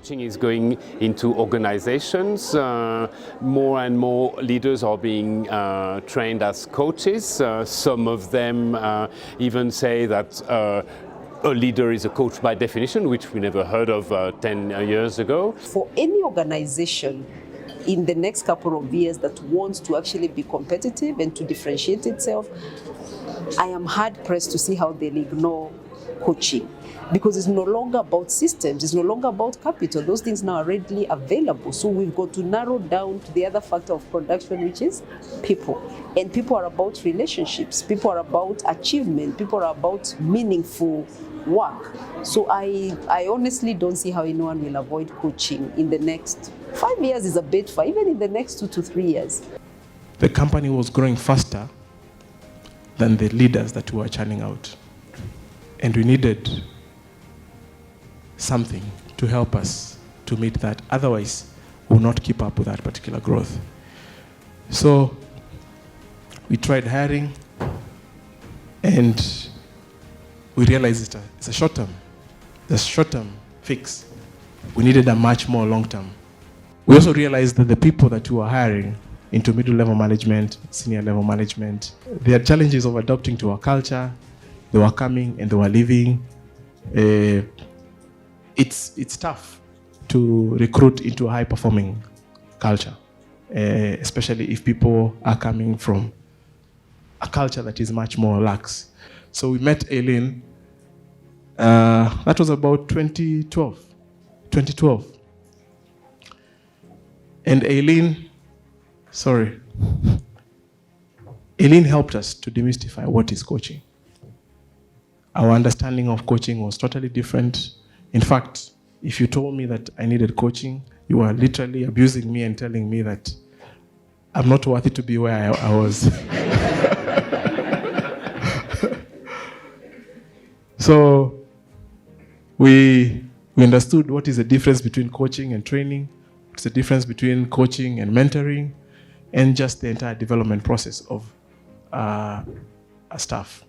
coaching is going into organizations. More and more leaders are being trained as coaches. Some of them even say that a leader is a coach by definition, which we never heard of 10 years ago. For any organization in the next couple of years that wants to actually be competitive and to differentiate itself, I am hard pressed to see how they'll ignore coaching, because it's no longer about systems, it's no longer about capital. Those things now are readily available. So we've got to narrow down to the other factor of production, which is people. And people are about relationships, people are about achievement, people are about meaningful work. So I honestly don't see how anyone will avoid coaching in the next 5 years is a bit far, even in the next 2 to 3 years. The company was growing faster than the leaders that we were churning out. And we needed something to help us to meet that. Otherwise, we'll not keep up with that particular growth. So we tried hiring, and we realized it's a short-term. The short-term fix. We needed a much more long-term. We also realized that the people that we were hiring into middle-level management, senior-level management, they had challenges of adapting to our culture. They were coming and they were leaving. It's tough to recruit into a high-performing culture, especially if people are coming from a culture that is much more lax. So we met Aileen. That was about 2012. And Aileen helped us to demystify what is coaching. Our understanding of coaching was totally different. In fact, if you told me that I needed coaching, you were literally abusing me and telling me that I'm not worthy to be where I was. So we understood what is the difference between coaching and training, what's the difference between coaching and mentoring, and just the entire development process of a staff.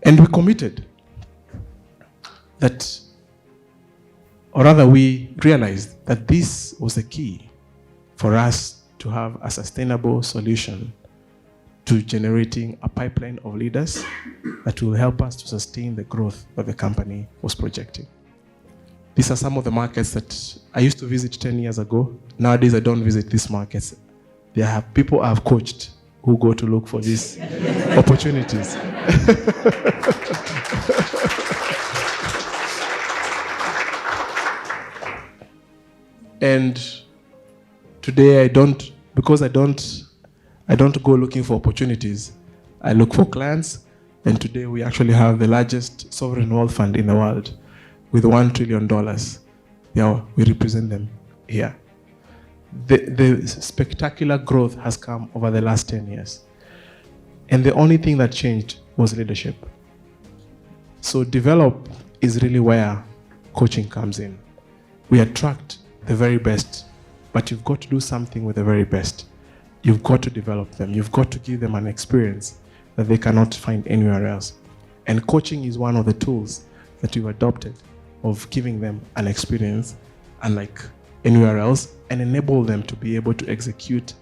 And we committed that, or rather we realized that this was the key for us to have a sustainable solution to generating a pipeline of leaders that will help us to sustain the growth that the company was projecting. These are some of the markets that I used to visit 10 years ago. Nowadays, I don't visit these markets. There are people I've coached who go to look for these opportunities. And today because I don't go looking for opportunities. I look for clients, and today we actually have the largest sovereign wealth fund in the world with $1 trillion. Yeah, we represent them here. The spectacular growth has come over the last 10 years. And the only thing that changed was leadership. So develop is really where coaching comes in. We attract the very best, but you've got to do something with the very best. You've got to develop them. You've got to give them an experience that they cannot find anywhere else. And coaching is one of the tools that we've adopted of giving them an experience unlike anywhere else and enable them to be able to execute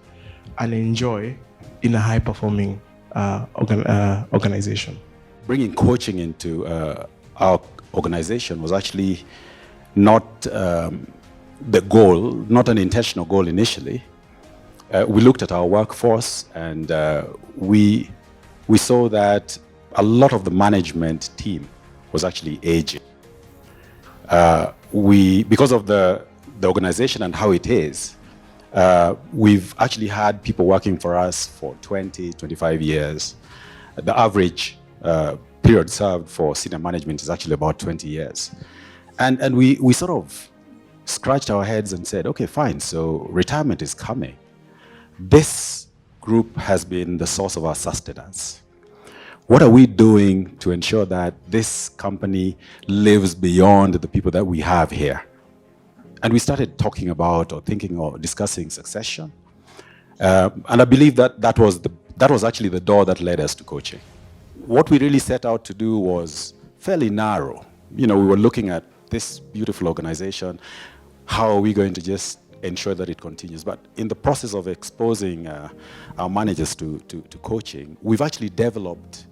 and enjoy in a high-performing organization. Bringing coaching into our organization was actually not the goal, not an intentional goal initially. We looked at our workforce, and we saw that a lot of the management team was actually aging. Because of the organization and how it is, we've actually had people working for us for 20, 25 years. The average period served for senior management is actually about 20 years. And we sort of scratched our heads and said, okay, fine, so retirement is coming. This group has been the source of our sustenance. What are we doing to ensure that this company lives beyond the people that we have here? And we started talking about or thinking or discussing succession. And I believe that was actually the door that led us to coaching. What we really set out to do was fairly narrow. You know, we were looking at this beautiful organization, how are we going to just ensure that it continues? But in the process of exposing our managers to coaching, we've actually developed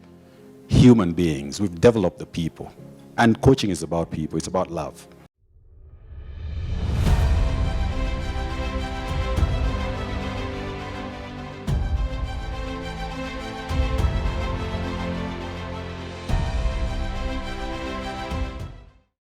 human beings. We've developed the people. And coaching is about people. It's about love.